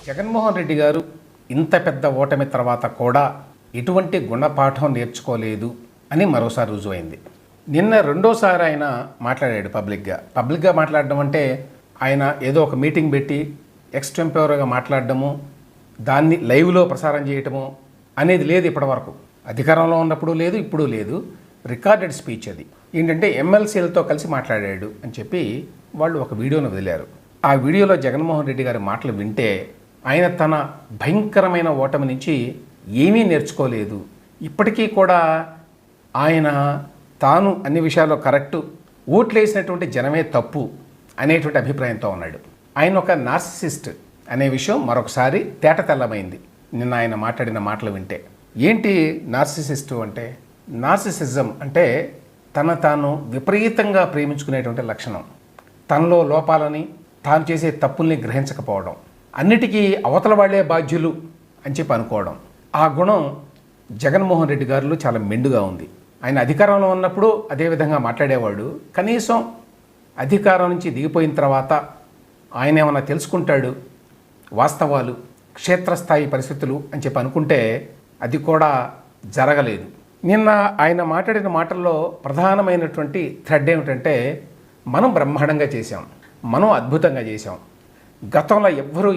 జగన్మోహన్ రెడ్డి గారు ఇంత పెద్ద ఓటమి తర్వాత కూడా ఎటువంటి గుణపాఠం నేర్చుకోలేదు అని మరోసారి రుజువైంది. నిన్న రెండోసారి ఆయన మాట్లాడాడు పబ్లిక్గా మాట్లాడడం అంటే ఆయన ఏదో ఒక మీటింగ్ పెట్టి ఎక్స్టెంపోరగా మాట్లాడడము, దాన్ని లైవ్లో ప్రసారం చేయటము అనేది లేదు ఇప్పటివరకు. అధికారంలో ఉన్నప్పుడు లేదు, ఇప్పుడు లేదు. రికార్డెడ్ స్పీచ్ అది. ఏంటంటే ఎమ్మెల్సీలతో కలిసి మాట్లాడాడు అని చెప్పి వాళ్ళు ఒక వీడియోను వదిలారు. ఆ వీడియోలో జగన్మోహన్ రెడ్డి గారి మాటలు వింటే ఆయన తన భయంకరమైన ఓటమి నుంచి ఏమీ నేర్చుకోలేదు, ఇప్పటికీ కూడా ఆయన తాను అన్ని విషయాల్లో కరెక్టు, ఓట్లేసినటువంటి జనమే తప్పు అనేటువంటి అభిప్రాయంతో ఉన్నాడు. ఆయన ఒక నార్సిసిస్ట్ అనే విషయం మరొకసారి తేటతెల్లమైంది నిన్న ఆయన మాట్లాడిన మాటలు వింటే. ఏంటి నార్సిసిస్టు అంటే? నార్సిసిజం అంటే తన తాను విపరీతంగా ప్రేమించుకునేటువంటి లక్షణం. తనలో లోపాలని, తాను చేసే తప్పుల్ని గ్రహించకపోవడం, అన్నిటికీ అవతల వాళ్లే బాధ్యులు అని చెప్పి అనుకోవడం. ఆ గుణం జగన్మోహన్ రెడ్డి గారిలో చాలా మెండుగా ఉంది. ఆయన అధికారంలో ఉన్నప్పుడు అదేవిధంగా మాట్లాడేవాడు. కనీసం అధికారం నుంచి దిగిపోయిన తర్వాత ఆయన ఏమైనా తెలుసుకుంటాడు, వాస్తవాలు, క్షేత్రస్థాయి పరిస్థితులు అని చెప్పి అనుకుంటే అది కూడా జరగలేదు. నిన్న ఆయన మాట్లాడిన మాటల్లో ప్రధానమైనటువంటి థ్రెడ్ ఏమిటంటే, మనం బ్రహ్మాండంగా చేశాం, మనం అద్భుతంగా చేశాం, గతంలో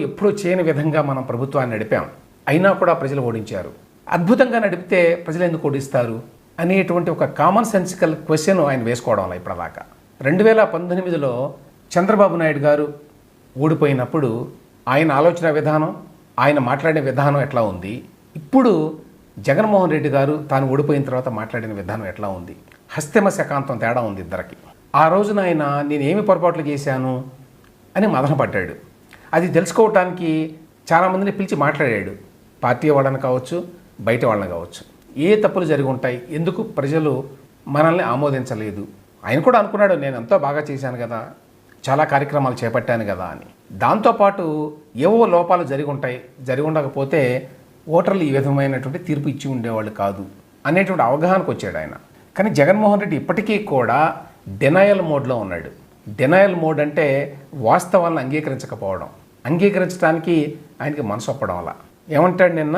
ఎప్పుడూ చేయని విధంగా మనం ప్రభుత్వాన్ని నడిపాం, అయినా కూడా ప్రజలు ఓడించారు, అద్భుతంగా నడిపితే ప్రజలు ఎందుకు ఓడిస్తారు అనేటువంటి ఒక కామన్ సెన్సికల్ క్వశ్చన్ ఆయన వేసుకోవడంలో ఇప్పటిదాకా. 2019లో చంద్రబాబు నాయుడు గారు ఓడిపోయినప్పుడు ఆయన ఆలోచన విధానం, ఆయన మాట్లాడిన విధానం ఎట్లా ఉంది, ఇప్పుడు జగన్మోహన్ రెడ్డి గారు తాను ఓడిపోయిన తర్వాత మాట్లాడిన విధానం ఎట్లా ఉంది? హస్తిమ శకాంతం తేడా ఉంది ఇద్దరికి. ఆ రోజున ఆయన నేనేమి పొరపాట్లు చేశాను అని మదనపడ్డాడు. అది తెలుసుకోవటానికి చాలామందిని పిలిచి మాట్లాడాడు. పార్టీ వాళ్ళని కావచ్చు, బయట వాళ్ళని కావచ్చు. ఏ తప్పులు జరిగి ఉంటాయి, ఎందుకు ప్రజలు మనల్ని ఆమోదించలేదు? ఆయన కూడా అనుకున్నాడు, నేను ఎంతో బాగా చేశాను కదా, చాలా కార్యక్రమాలు చేపట్టాను కదా అని. దాంతోపాటు ఏవో లోపాలు జరిగి ఉండకపోతే ఓటర్లు ఈ విధమైనటువంటి తీర్పు ఇచ్చి ఉండేవాళ్ళు కాదు అనేటువంటి అవగాహనకు వచ్చాడు ఆయన. కానీ జగన్మోహన్ రెడ్డి ఇప్పటికీ కూడా డెనయల్ మోడ్లో ఉన్నాడు. డెనయల్ మోడ్ అంటే వాస్తవాలను అంగీకరించకపోవడం. అంగీకరించడానికి ఆయనకి మనసు ఒప్పడం వల్ల ఏమంటాడు, నిన్న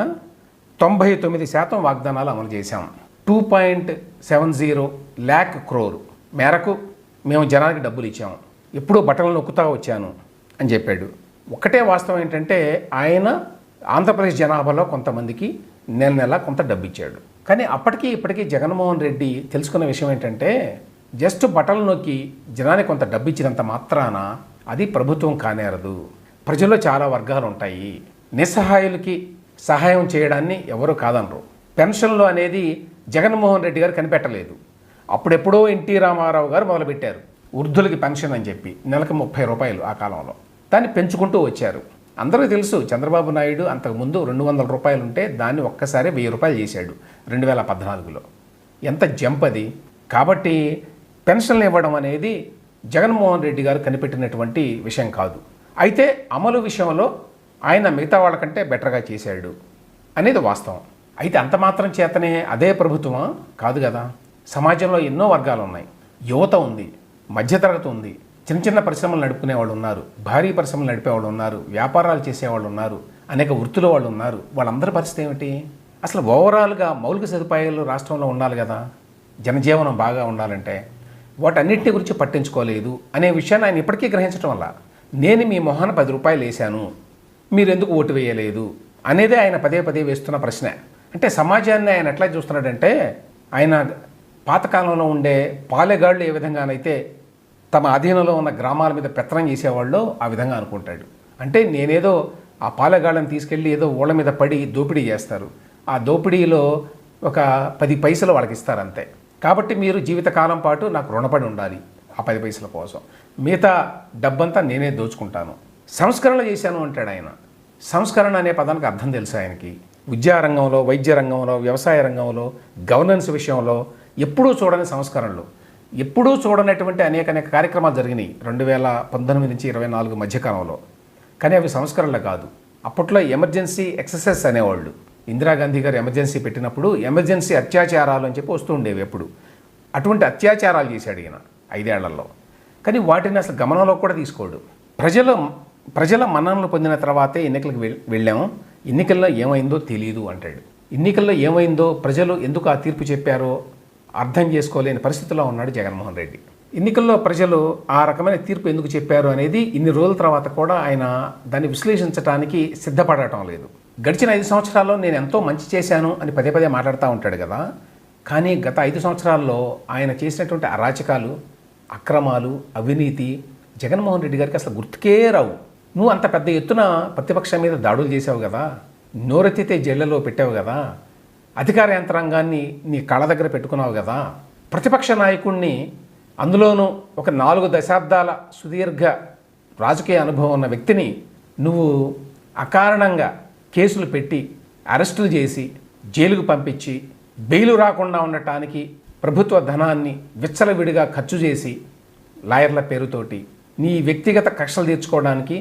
99% వాగ్దానాలు అమలు చేశాం, 2.70 lakh crore మేరకు మేము జనానికి డబ్బులు ఇచ్చాము, ఎప్పుడూ బట్టలు నొక్కుతా వచ్చాను అని చెప్పాడు. ఒకటే వాస్తవం ఏంటంటే, ఆయన ఆంధ్రప్రదేశ్ జనాభాలో కొంతమందికి నెల కొంత డబ్బు ఇచ్చాడు. కానీ అప్పటికీ ఇప్పటికీ జగన్మోహన్ రెడ్డి తెలుసుకున్న విషయం ఏంటంటే, జస్ట్ బట్టలు నొక్కి జనానికి కొంత డబ్బు ఇచ్చినంత మాత్రాన అది ప్రభుత్వం కానేరదు. ప్రజల్లో చాలా వర్గాలు ఉంటాయి, నిస్సహాయులకి సహాయం చేయడాన్ని ఎవరు కాదనరు. పెన్షన్లు అనేది జగన్మోహన్ రెడ్డి గారు కనిపెట్టలేదు. అప్పుడెప్పుడో ఎన్టీ రామారావు గారు మొదలుపెట్టారు వృద్ధులకి పెన్షన్ అని చెప్పి, నెలకు 30 రూపాయలు. ఆ కాలంలో దాన్ని పెంచుకుంటూ వచ్చారు. అందరికీ తెలుసు, చంద్రబాబు నాయుడు అంతకుముందు 200 రూపాయలు ఉంటే దాన్ని ఒక్కసారి 1000 రూపాయలు చేశాడు 2014లో. ఎంత జంప్ అది! కాబట్టి పెన్షన్లు ఇవ్వడం అనేది జగన్మోహన్ రెడ్డి గారు కనిపెట్టినటువంటి విషయం కాదు. అయితే అమలు విషయంలో ఆయన మిగతా వాళ్ళకంటే బెటర్గా చేశాడు అనేది వాస్తవం. అయితే అంత మాత్రం చేతనే అదే ప్రభుత్వమా? కాదు కదా. సమాజంలో ఎన్నో వర్గాలు ఉన్నాయి. యువత ఉంది, మధ్యతరగతి ఉంది, చిన్న పరిశ్రమలు నడుపుకునే వాళ్ళు ఉన్నారు, భారీ పరిశ్రమలు నడిపేవాళ్ళు ఉన్నారు, వ్యాపారాలు చేసేవాళ్ళు ఉన్నారు, అనేక వృత్తుల వాళ్ళు ఉన్నారు. వాళ్ళందరి పరిస్థితి ఏమిటి? అసలు ఓవరాల్గా మౌలిక సదుపాయాలు రాష్ట్రంలో ఉండాలి కదా, జనజీవనం బాగా ఉండాలంటే. వాటన్నిటిని గురించి పట్టించుకోలేదు అనే విషయాన్ని ఆయన ఇప్పటికీ గ్రహించడం వల్ల, నేను మీ మొహాన 10 రూపాయలు వేశాను, మీరెందుకు ఓటు వేయలేదు అనేదే ఆయన పదే వేస్తున్న ప్రశ్న. అంటే సమాజాన్ని ఆయన ఎట్లా చూస్తున్నాడంటే, ఆయన పాతకాలంలో ఉండే పాలెగాళ్ళు ఏ విధంగానైతే తమ అధీనంలో ఉన్న గ్రామాల మీద పెత్తనం చేసేవాళ్ళు ఆ విధంగా అనుకుంటాడు. అంటే నేనేదో ఆ పాలెగాళ్ళని తీసుకెళ్ళి ఏదో ఓళ్ళ మీద పడి దోపిడీ చేస్తారు, ఆ దోపిడీలో ఒక 10 పైసలు వాళ్ళకి ఇస్తారు అంతే. కాబట్టి మీరు జీవితకాలం పాటు నాకు రుణపడి ఉండాలి ఆ 10 పైసల కోసం, మిగతా డబ్బంతా నేనే దోచుకుంటాను. సంస్కరణలు చేశాను అంటాడు ఆయన. సంస్కరణ అనే పదానికి అర్థం తెలుసు ఆయనకి. విద్యారంగంలో, వైద్య రంగంలో, వ్యవసాయ రంగంలో, గవర్నెన్స్ విషయంలో ఎప్పుడూ చూడని సంస్కరణలు, ఎప్పుడూ చూడనటువంటి అనేక కార్యక్రమాలు జరిగినాయి 2019 నుంచి 24 మధ్యకాలంలో. కానీ అవి సంస్కరణలు కాదు. అప్పట్లో ఎమర్జెన్సీ ఎక్సెసెస్ అనేవాళ్ళు. ఇందిరాగాంధీ గారు ఎమర్జెన్సీ పెట్టినప్పుడు ఎమర్జెన్సీ అత్యాచారాలు అని చెప్పి వస్తూ ఉండేవి ఎప్పుడు. అటువంటి అత్యాచారాలు చేశాడు ఈయన 5 ఏళ్లలో. కానీ వాటిని అసలు గమనంలో కూడా తీసుకోడు. ప్రజలు ప్రజల మన్ననలు పొందిన తర్వాతే ఎన్నికలకు వెళ్ళాము, ఎన్నికల్లో ఏమైందో తెలియదు అంటాడు. ఎన్నికల్లో ఏమైందో ప్రజలు ఎందుకు ఆ తీర్పు చెప్పారో అర్థం చేసుకోలేని పరిస్థితిలో ఉన్నాడు జగన్మోహన్ రెడ్డి. ఎన్నికల్లో ప్రజలు ఆ రకమైన తీర్పు ఎందుకు చెప్పారు అనేది ఇన్ని రోజుల తర్వాత కూడా ఆయన దాన్ని విశ్లేషించడానికి సిద్ధపడటం లేదు. గడిచిన 5 సంవత్సరాల్లో నేను ఎంతో మంచి చేశాను అని పదే పదే మాట్లాడుతూ ఉంటాడు కదా. కానీ గత 5 సంవత్సరాల్లో ఆయన చేసినటువంటి అరాచకాలు, అక్రమాలు, అవినీతి జగన్మోహన్ రెడ్డి గారికి అసలు గుర్తుకే రావు. నువ్వు అంత పెద్ద ఎత్తున ప్రతిపక్షం మీద దాడులు చేసావు కదా, నోరెత్తితే జైళ్లలో పెట్టావు కదా, అధికార యంత్రాంగాన్ని నీ కళ్ళ దగ్గర పెట్టుకున్నావు కదా, ప్రతిపక్ష నాయకుడిని, అందులోనూ ఒక 4 దశాబ్దాల సుదీర్ఘ రాజకీయ అనుభవం ఉన్న వ్యక్తిని నువ్వు అకారణంగా కేసులు పెట్టి అరెస్టులు చేసి జైలుకు పంపించి బెయిలు రాకుండా ఉండటానికి ప్రభుత్వ ధనాన్ని విచ్చలవిడిగా ఖర్చు చేసి లాయర్ల పేరుతోటి నీ వ్యక్తిగత కక్షలు తీర్చుకోవడానికి,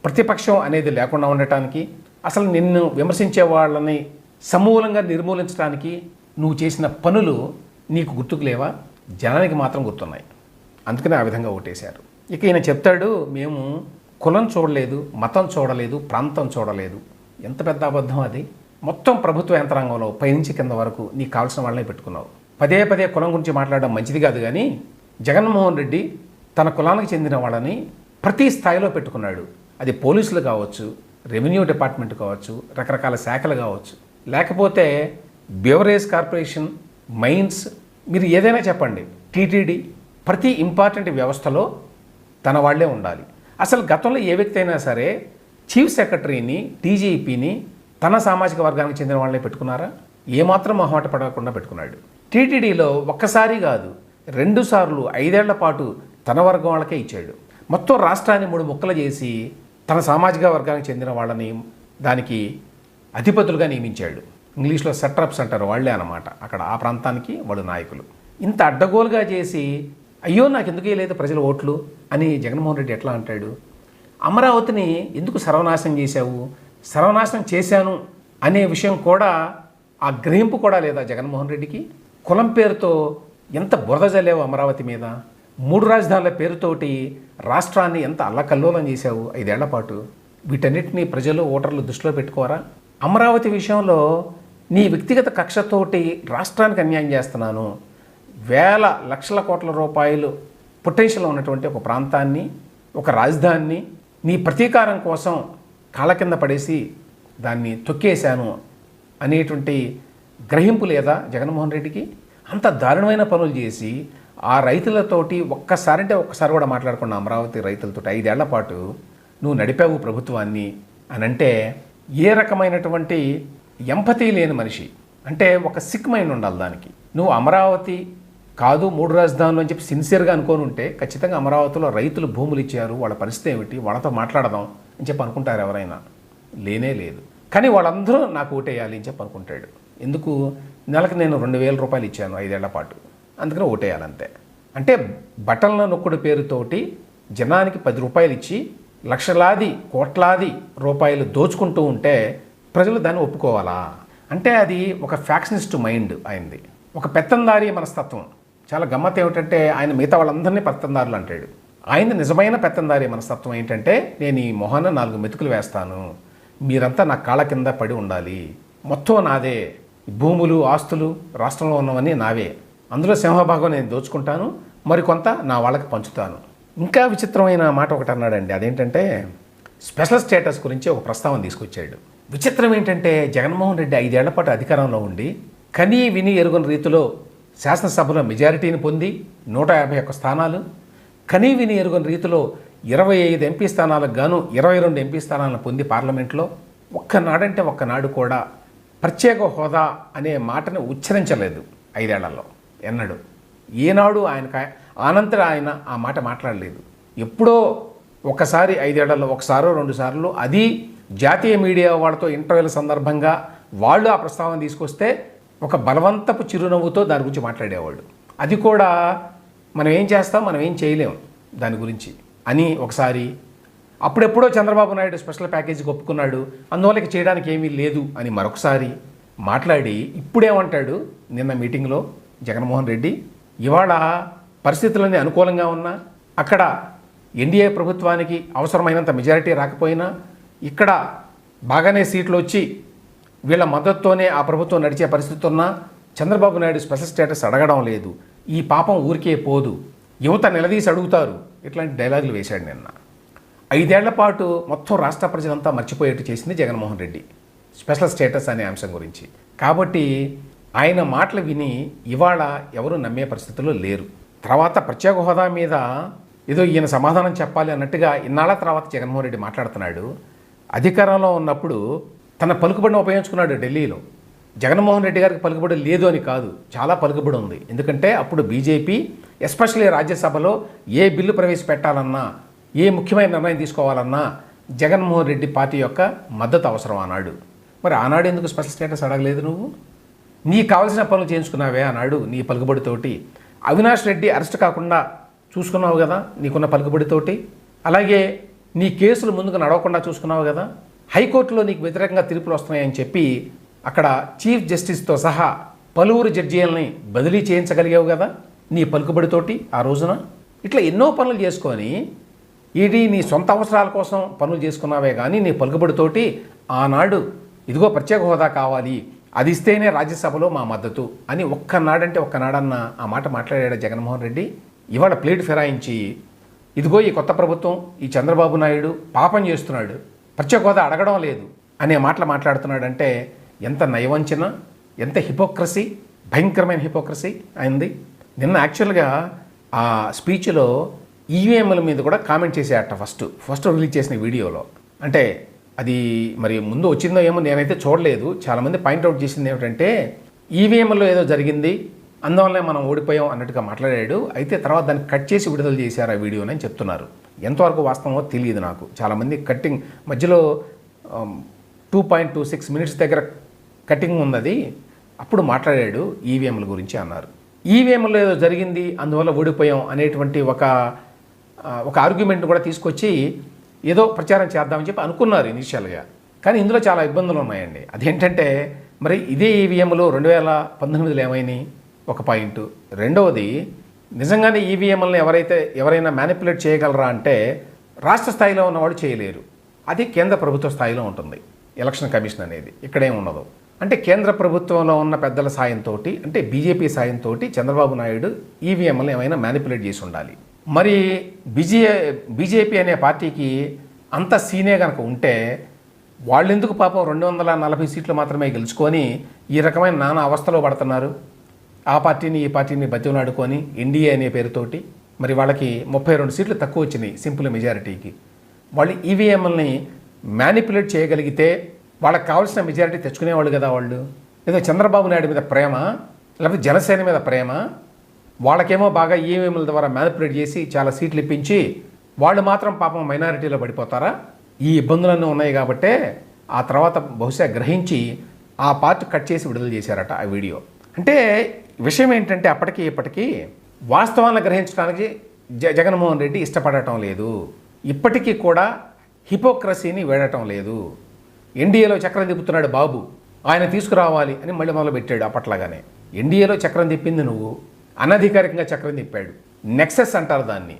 ప్రతిపక్షం అనేది లేకుండా ఉండటానికి, అసలు నిన్ను విమర్శించే వాళ్ళని సమూలంగా నిర్మూలించడానికి నువ్వు చేసిన పనులు నీకు గుర్తుకు లేవా? జనానికి మాత్రం గుర్తున్నాయి. అందుకనే ఆ విధంగా ఓటేశారు. ఇక ఈయన చెప్తాడు, మేము కులం చూడలేదు, మతం చూడలేదు, ప్రాంతం చూడలేదు. ఎంత పెద్ద అబద్ధం అది. మొత్తం ప్రభుత్వ యంత్రాంగంలో పైనుంచి కింద వరకు నీకు కావాల్సిన వాళ్ళనే పెట్టుకున్నావు. పదే పదే కులం గురించి మాట్లాడడం మంచిది కాదు, కానీ జగన్మోహన్ రెడ్డి తన కులానికి చెందిన వాళ్ళని ప్రతి స్థాయిలో పెట్టుకున్నాడు. అది పోలీసులు కావచ్చు, రెవెన్యూ డిపార్ట్మెంట్ కావచ్చు, రకరకాల శాఖలు కావచ్చు, లేకపోతే బెవరేజ్ కార్పొరేషన్, మైన్స్, మీరు ఏదైనా చెప్పండి, టీటీడీ, ప్రతి ఇంపార్టెంట్ వ్యవస్థలో తన వాళ్లే ఉండాలి. అసలు గతంలో ఏ వ్యక్తి అయినా సరే చీఫ్ సెక్రటరీని, డీజీపీని తన సామాజిక వర్గానికి చెందిన వాళ్ళని పెట్టుకున్నారా? ఏమాత్రం మొహమాట పడకుండా పెట్టుకున్నాడు. టీటీడీలో ఒక్కసారి కాదు 2 సార్లు 5 ఏళ్ల పాటు తన వర్గం వాళ్ళకే ఇచ్చాడు. మొత్తం రాష్ట్రాన్ని 3 ముక్కలు చేసి తన సామాజిక వర్గానికి చెందిన వాళ్ళని దానికి అధిపతులుగా నియమించాడు. ఇంగ్లీష్లో సెట్రప్స్ అంటారు, వాళ్లే అన్నమాట. అక్కడ ఆ ప్రాంతానికి వాళ్ళు నాయకులు. ఇంత అడ్డగోలుగా చేసి అయ్యో నాకు ఎందుకు లేదు ప్రజల ఓట్లు అని జగన్మోహన్ రెడ్డి ఎట్లా అంటాడు? అమరావతిని ఎందుకు సర్వనాశనం చేశావు, సర్వనాశనం చేశాను అనే విషయం కూడా, ఆ గ్రహింపు కూడా లేదా జగన్మోహన్ రెడ్డికి? కులం పేరుతో ఎంత బురద జల్లేవు అమరావతి మీద. 3 రాజధానుల పేరుతోటి రాష్ట్రాన్ని ఎంత అల్లకల్లోలం చేశావు 5 ఏళ్ల పాటు. వీటన్నిటిని ప్రజలు, ఓటర్లు దృష్టిలో పెట్టుకోరా? అమరావతి విషయంలో నీ వ్యక్తిగత కక్షతోటి రాష్ట్రానికి అన్యాయం చేస్తున్నాను, వేల లక్షల కోట్ల రూపాయలు పొటెన్షియల్ ఉన్నటువంటి ఒక ప్రాంతాన్ని, ఒక రాజధానిని నీ ప్రతీకారం కోసం కాళ్ళ కింద పడేసి దాన్ని తొక్కేశాను అనేటువంటి గ్రహింపు లేదా జగన్మోహన్ రెడ్డికి? అంత దారుణమైన పనులు చేసి ఆ రైతులతోటి ఒక్కసారి కూడా మాట్లాడకుండా అమరావతి రైతులతో 5 ఏళ్ల పాటు నువ్వు నడిపావు ప్రభుత్వాన్ని అని అంటే ఏ రకమైనటువంటి ఎంపతి లేని మనిషి. అంటే ఒక సిక్ మైండ్ ఉండాలి దానికి. నువ్వు అమరావతి కాదు 3 రాజధానులు అని చెప్పి సిన్సియర్గా అనుకోని ఉంటే ఖచ్చితంగా అమరావతిలో రైతులు భూములు ఇచ్చారు, వాళ్ళ పరిస్థితి ఏమిటి, వాళ్ళతో మాట్లాడదాం అని చెప్పి అనుకుంటారు ఎవరైనా? లేనే లేదు. కానీ వాళ్ళందరూ నాకు ఓటేయాలి అని చెప్పి అనుకుంటాడు. ఎందుకు? నెలకు నేను 2,000 రూపాయలు ఇచ్చాను 5 ఏళ్ల పాటు, అందుకని ఓటేయాలంతే. అంటే బటన్ల నొక్కుడు పేరుతోటి జనానికి 10 రూపాయలు ఇచ్చి లక్షలాది కోట్లాది రూపాయలు దోచుకుంటూ ఉంటే ప్రజలు దాన్ని ఒప్పుకోవాలా? అంటే అది ఒక ఫ్యాక్షనిస్ట్ మైండ్ ఆయనది, ఒక పెత్తందారి మనస్తత్వం. చాలా గమ్మత్ ఏమిటంటే ఆయన మిగతా వాళ్ళందరినీ పెత్తందారులు అంటాడు. ఆయన నిజమైన పెత్తందారి మనస్తత్వం ఏంటంటే, నేను ఈ మొహాన 4 మెతుకులు వేస్తాను, మీరంతా నా కాళ్ళ కింద పడి ఉండాలి, మొత్తం నాదే, భూములు ఆస్తులు రాష్ట్రంలో ఉన్నవన్నీ నావే, అందులో సింహభాగం నేను దోచుకుంటాను, మరికొంత నా వాళ్ళకి పంచుతాను. ఇంకా విచిత్రమైన మాట ఒకటి అన్నాడండి. అదేంటంటే స్పెషల్ స్టేటస్ గురించి ఒక ప్రస్తావన తీసుకొచ్చాడు. విచిత్రం ఏంటంటే జగన్మోహన్ రెడ్డి 5 ఏళ్ల పాటు అధికారంలో ఉండి కనీ విని ఎరుగని రీతిలో శాసనసభలో మెజారిటీని పొంది 151 స్థానాలు, కనీ విని ఎరుగని రీతిలో 25 ఎంపీ స్థానాలకు గాను 22 ఎంపీ స్థానాలను పొంది పార్లమెంట్లో ఒక్కనాడంటే ఒక్కనాడు కూడా ప్రత్యేక హోదా అనే మాటను ఉచ్చరించలేదు 5 ఏళ్లలో ఎన్నడూ. ఏనాడు ఆనంతరం ఆయన ఆ మాట మాట్లాడలేదు. ఎప్పుడో ఒకసారి 5 ఏళ్లలో 1-2 సార్లు, అది జాతీయ మీడియా వాళ్ళతో ఇంటర్వ్యూల సందర్భంగా వాళ్ళు ఆ ప్రస్తావన తీసుకొస్తే ఒక బలవంతపు చిరునవ్వుతో దాని గురించి మాట్లాడేవాడు. అది కూడా మనం ఏం చేస్తాం, మనం ఏం చేయలేం దాని గురించి అని ఒకసారి. అప్పుడెప్పుడో చంద్రబాబు నాయుడు స్పెషల్ ప్యాకేజీకి ఒప్పుకున్నాడు, అందువల్ల చేయడానికి ఏమీ లేదు అని మరొకసారి మాట్లాడి ఇప్పుడేమంటాడు? నిన్న మీటింగ్లో జగన్మోహన్ రెడ్డి, ఇవాళ పరిస్థితులన్నీ అనుకూలంగా ఉన్నా, అక్కడ ఎన్డీఏ ప్రభుత్వానికి అవసరమైనంత మెజారిటీ రాకపోయినా ఇక్కడ బాగానే సీట్లు వచ్చి వీళ్ళ మద్దతుతోనే ఆ ప్రభుత్వం నడిచే పరిస్థితి ఉన్నా చంద్రబాబు నాయుడు స్పెషల్ స్టేటస్ అడగడం లేదు. ఈ పాపం ఊరికే పోదు, యువత నిలదీసి అడుగుతారు. ఇట్లాంటి డైలాగులు వేశాడు నిన్న. 5 ఏళ్ల పాటు మొత్తం రాష్ట్ర ప్రజలంతా మర్చిపోయేట్టు చేసింది జగన్మోహన్ రెడ్డి స్పెషల్ స్టేటస్ అనే అంశం గురించి. కాబట్టి ఆయన మాటలు విని ఇవాళ ఎవరు నమ్మే పరిస్థితుల్లో లేరు. తర్వాత ప్రత్యేక హోదా మీద ఏదో ఈయన సమాధానం చెప్పాలి అన్నట్టుగా ఇన్నాళ్ల తర్వాత జగన్మోహన్ రెడ్డి మాట్లాడుతున్నాడు. అధికారంలో ఉన్నప్పుడు తన పలుకుబడిని ఉపయోగించుకున్నాడు ఢిల్లీలో. జగన్మోహన్ రెడ్డి గారికి పలుకుబడి లేదు అని కాదు, చాలా పలుకుబడి ఉంది. ఎందుకంటే అప్పుడు బీజేపీ ఎస్పెషల్లీ రాజ్యసభలో ఏ బిల్లు ప్రవేశపెట్టాలన్నా, ఏ ముఖ్యమైన నిర్ణయం తీసుకోవాలన్నా జగన్మోహన్ రెడ్డి పార్టీ యొక్క మద్దతు అవసరం అన్నాడు. మరి ఆనాడు ఎందుకు స్పెషల్ స్టేటస్ అడగలేదు? నువ్వు నీకు కావాల్సిన పనులు చేయించుకున్నావే అన్నాడు నీ పలుకుబడితోటి. అవినాష్ రెడ్డి అరెస్ట్ కాకుండా చూసుకున్నావు కదా నీకున్న పలుకుబడితోటి. అలాగే నీ కేసులు ముందుకు నడవకుండా చూసుకున్నావు కదా. హైకోర్టులో నీకు వ్యతిరేకంగా తీర్పులు వస్తున్నాయని చెప్పి అక్కడ చీఫ్ జస్టిస్తో సహా పలువురు జడ్జీలని బదిలీ చేయించగలిగావు కదా నీ పలుకుబడితోటి ఆ రోజున. ఇట్లా ఎన్నో పనులు చేసుకొని ఇది నీ సొంత అవసరాల కోసం పనులు చేసుకున్నావే కానీ నీ పలుకుబడితోటి ఆనాడు ఇదిగో ప్రత్యేక హోదా కావాలి, అది ఇస్తేనే రాజ్యసభలో మా మద్దతు అని ఒక్కనాడంటే ఒక్కనాడన్న ఆ మాట మాట్లాడాడు జగన్మోహన్ రెడ్డి. ఇవాళ ప్లేట్ ఫిరాయించి ఇదిగో ఈ కొత్త ప్రభుత్వం, ఈ చంద్రబాబు నాయుడు పాపం చేస్తున్నాడు, ప్రత్యేక హోదా అడగడం లేదు అనే మాటలు మాట్లాడుతున్నాడంటే ఎంత నయవంచన, ఎంత హిపోక్రసీ, భయంకరమైన హిపోక్రసీ అయింది. నిన్న యాక్చువల్గా ఆ స్పీచ్లో ఈవీఎంల మీద కూడా కామెంట్ చేసేట ఫస్ట్ రిలీజ్ చేసిన వీడియోలో. అంటే అది మరి ముందు వచ్చిందో ఏమో నేనైతే చూడలేదు. చాలామంది పాయింట్అవుట్ చేసింది ఏమిటంటే ఈవీఎంలో ఏదో జరిగింది, అందువల్లనే మనం ఓడిపోయాం అన్నట్టుగా మాట్లాడాడు. అయితే తర్వాత దాన్ని కట్ చేసి విడుదల చేశారు ఆ వీడియోని అని చెప్తున్నారు. ఎంతవరకు వాస్తవమో తెలియదు నాకు. చాలామంది కట్టింగ్ మధ్యలో 2.26 మినిట్స్ దగ్గర కటింగ్ ఉన్నది, అప్పుడు మాట్లాడాడు ఈవీఎంల గురించి అన్నారు. ఈవీఎంలో ఏదో జరిగింది అందువల్ల ఓడిపోయాం అనేటువంటి ఒక ఆర్గ్యుమెంట్ కూడా తీసుకొచ్చి ఏదో ప్రచారం చేద్దామని చెప్పి అనుకున్నారు ఇనిషియల్గా. కానీ ఇందులో చాలా ఇబ్బందులు ఉన్నాయండి. అదేంటంటే మరి ఇదే ఈవీఎంలు 2019లో ఏమైనాయి ఒక పాయింట్. రెండవది నిజంగానే ఈవీఎంలను ఎవరైనా మ్యానిపులేట్ చేయగలరా అంటే రాష్ట్ర స్థాయిలో ఉన్నవాళ్ళు చేయలేరు. అది కేంద్ర ప్రభుత్వ స్థాయిలో ఉంటుంది ఎలక్షన్ కమిషన్ అనేది. ఇక్కడేం ఉండదు. అంటే కేంద్ర ప్రభుత్వంలో ఉన్న పెద్దల సాయంతో, అంటే బీజేపీ సాయంతో చంద్రబాబు నాయుడు ఈవీఎంలను ఏమైనా మ్యానిపులేట్ చేసి ఉండాలి. మరి బీజేపీ అనే పార్టీకి అంత సీనే కనుక ఉంటే వాళ్ళెందుకు పాపం 240 సీట్లు మాత్రమే గెలుచుకొని ఈ రకమైన నానా అవస్థలో పడుతున్నారు? ఆ పార్టీని ఈ పార్టీని బతిమలాడుకొని ఎన్డీఏ అనే పేరుతోటి మరి వాళ్ళకి 32 సీట్లు తక్కువ వచ్చినాయి సింపుల్ మెజారిటీకి. వాళ్ళు ఈవీఎంలని మ్యానిపులేట్ చేయగలిగితే వాళ్ళకి కావాల్సిన మెజారిటీ తెచ్చుకునేవాళ్ళు కదా. వాళ్ళు ఏదో చంద్రబాబు నాయుడు మీద ప్రేమ, లేకపోతే జనసేన మీద ప్రేమ, వాళ్ళకేమో బాగా ఈవీఎంల ద్వారా మ్యానిపులేట్ చేసి చాలా సీట్లు ఇప్పించి వాళ్ళు మాత్రం పాపం మైనారిటీలో పడిపోతారా? ఈ ఇబ్బందులన్నీ ఉన్నాయి కాబట్టే ఆ తర్వాత బహుశా గ్రహించి ఆ పార్ట్ కట్ చేసి విడుదల చేశారట ఆ వీడియో. అంటే విషయం ఏంటంటే అప్పటికి ఇప్పటికీ వాస్తవాలను గ్రహించడానికి జగన్మోహన్ రెడ్డి ఇష్టపడటం లేదు. ఇప్పటికీ కూడా హిపోక్రసీని వేడటం లేదు. ఎన్డీఏలో చక్రం తిప్పుతున్నాడు బాబు, ఆయన తీసుకురావాలి అని మళ్ళీ మొదలుపెట్టాడు. అప్పట్లాగానే ఎన్డీఏలో చక్రం తిప్పింది నువ్వు, అనధికారికంగా చక్రం తిప్పాడు. నెక్సెస్ అంటారు దాన్ని.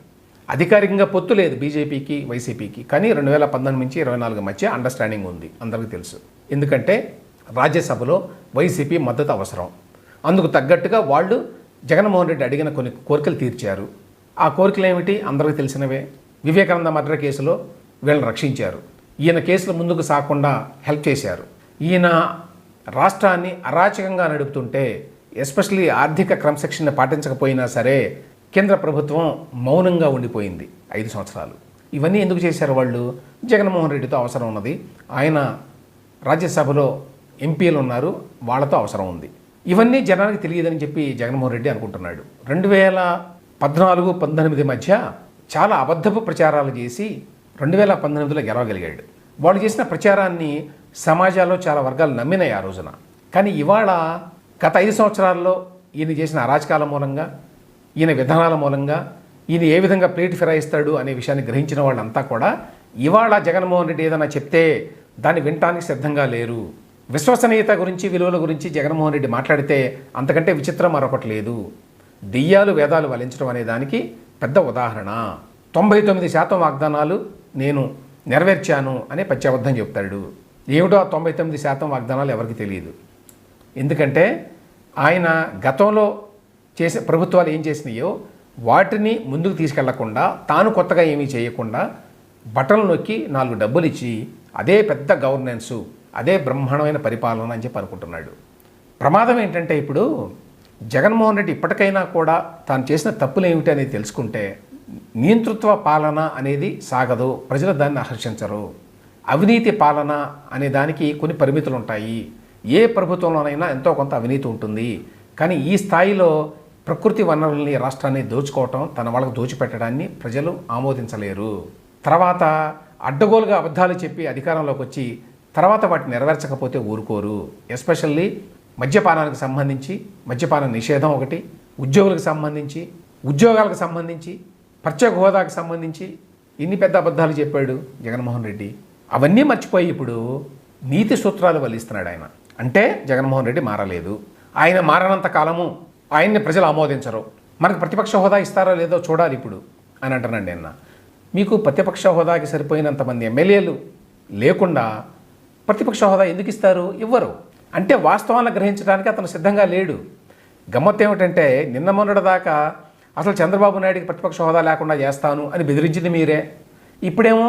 అధికారికంగా పొత్తు లేదు బీజేపీకి వైసీపీకి, కానీ 2019 నుంచి 24 మధ్య అండర్స్టాండింగ్ ఉంది, అందరికీ తెలుసు. ఎందుకంటే రాజ్యసభలో వైసీపీ మద్దతు అవసరం. అందుకు తగ్గట్టుగా వాళ్ళు జగన్మోహన్ రెడ్డి అడిగిన కొన్ని కోరికలు తీర్చారు. ఆ కోరికలు ఏమిటి అందరికీ తెలిసినవే. వివేకానంద మర్డర్ కేసులో వీళ్ళని రక్షించారు. ఈయన కేసులు ముందుకు సాగకుండా హెల్ప్ చేశారు. ఈయన రాష్ట్రాన్ని అరాచకంగా నడుపుతుంటే, ఎస్పెషల్లీ ఆర్థిక క్రమశిక్షణ పాటించకపోయినా సరే కేంద్ర ప్రభుత్వం మౌనంగా ఉండిపోయింది 5 సంవత్సరాలు. ఇవన్నీ ఎందుకు చేశారు వాళ్ళు? జగన్మోహన్ రెడ్డితో అవసరం ఉన్నది. ఆయన రాజ్యసభలో ఎంపీలు ఉన్నారు, వాళ్ళతో అవసరం ఉంది. ఇవన్నీ జనానికి తెలియదని చెప్పి జగన్మోహన్ రెడ్డి అనుకుంటున్నాడు. 2014-19 మధ్య చాలా అబద్ధపు ప్రచారాలు చేసి 2019లో గెలవగలిగాడు. వాళ్ళు చేసిన ప్రచారాన్ని సమాజంలో చాలా వర్గాలు నమ్మినాయి ఆ రోజున. కానీ ఇవాళ గత 5 సంవత్సరాల్లో ఈయన చేసిన అరాచకాల మూలంగా, ఈయన విధానాల మూలంగా, ఈయన ఏ విధంగా ప్లేట్ ఫిరాయిస్తాడు అనే విషయాన్ని గ్రహించిన వాళ్ళంతా కూడా ఇవాళ జగన్మోహన్ రెడ్డి ఏదైనా చెప్తే దాన్ని వినటానికి సిద్ధంగా లేరు. విశ్వసనీయత గురించి, విలువల గురించి జగన్మోహన్ రెడ్డి మాట్లాడితే అంతకంటే విచిత్రం మరొకటి లేదు. దెయ్యాలు వేదాలు వలించడం అనే దానికి పెద్ద ఉదాహరణ. 99% వాగ్దానాలు నేను నెరవేర్చాను అనే పచ్చాబద్ధం చెప్తాడు. ఏమిటో ఆ 99% వాగ్దానాలు ఎవరికి తెలియదు. ఎందుకంటే ఆయన గతంలో చేసే ప్రభుత్వాలు ఏం చేసినాయో వాటిని ముందుకు తీసుకెళ్లకుండా, తాను కొత్తగా ఏమీ చేయకుండా బటన్లు నొక్కి 4 డబ్బులు ఇచ్చి అదే పెద్ద గవర్నెన్సు, అదే బ్రహ్మాండమైన పరిపాలన అని చెప్పి అనుకుంటున్నాడు. ప్రమాదం ఏంటంటే ఇప్పుడు జగన్మోహన్ రెడ్డి ఇప్పటికైనా కూడా తాను చేసిన తప్పులు ఏమిటి అనేది తెలుసుకుంటే నియంతృత్వ పాలన అనేది సాగదు, ప్రజలు దాన్ని ఆకర్షించరు. అవినీతి పాలన అనే దానికి కొన్ని పరిమితులు ఉంటాయి. ఏ ప్రభుత్వంలోనైనా ఎంతో కొంత అవినీతి ఉంటుంది. కానీ ఈ స్థాయిలో ప్రకృతి వనరుల్ని రాష్ట్రాన్ని దోచుకోవటం, తన వాళ్ళకు దోచిపెట్టడాన్ని ప్రజలు ఆమోదించలేరు. తర్వాత అడ్డగోలుగా అబద్ధాలు చెప్పి అధికారంలోకి వచ్చి తర్వాత వాటిని నెరవేర్చకపోతే ఊరుకోరు. ఎస్పెషల్లీ మద్యపానానికి సంబంధించి మద్యపాన నిషేధం ఒకటి, ఉద్యోగులకు సంబంధించి, ఉద్యోగాలకు సంబంధించి, ప్రత్యేక హోదాకు సంబంధించి ఇన్ని పెద్ద అబద్ధాలు చెప్పాడు జగన్మోహన్ రెడ్డి. అవన్నీ మర్చిపోయి ఇప్పుడు నీతి సూత్రాలు వల్లిస్తున్నాడు ఆయన. అంటే జగన్మోహన్ రెడ్డి మారలేదు, ఆయన మారనంత కాలము ఆయన్ని ప్రజలు ఆమోదించరు, మనకు ప్రతిపక్ష హోదా ఇస్తారో లేదో చూడాలి ఇప్పుడు అని అంటున్నాడు నిన్న. మీకు ప్రతిపక్ష హోదాకి సరిపోయినంతమంది ఎమ్మెల్యేలు లేకుండా ప్రతిపక్ష హోదా ఎందుకు ఇస్తారు? ఇవ్వరు. అంటే వాస్తవాలను గ్రహించడానికి అతను సిద్ధంగా లేడు. గమ్మత్తు ఏమిటంటే నిన్న మొన్నటి దాకా అసలు చంద్రబాబు నాయుడికి ప్రతిపక్ష హోదా లేకుండా చేస్తాను అని బెదిరించింది మీరే. ఇప్పుడేమో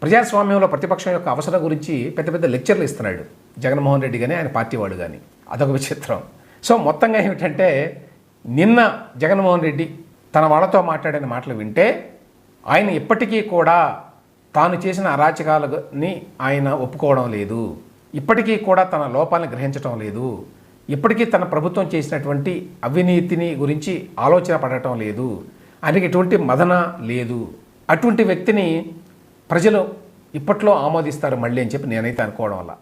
ప్రజాస్వామ్యంలో ప్రతిపక్షం యొక్క అవసరం గురించి పెద్ద పెద్ద లెక్చర్లు ఇస్తున్నాడు జగన్మోహన్ రెడ్డి కానీ ఆయన పార్టీ వాడు కానీ. అదొక విచిత్రం. సో మొత్తంగా ఏమిటంటే నిన్న జగన్మోహన్ రెడ్డి తన వాళ్ళతో మాట్లాడిన మాటలు వింటే ఆయన ఇప్పటికీ కూడా తాను చేసిన అరాచకాలని ఆయన ఒప్పుకోవడం లేదు, ఇప్పటికీ కూడా తన లోపాలను గ్రహించడం లేదు, ఇప్పటికీ తన ప్రభుత్వం చేసినటువంటి అవినీతిని గురించి ఆలోచన పడటం లేదు, ఆయనకి ఎటువంటి మదన లేదు. అటువంటి వ్యక్తిని ప్రజలు ఇప్పట్లో ఆమోదిస్తారు మళ్ళీ అని చెప్పి నేనైతే అనుకోవడం వల్ల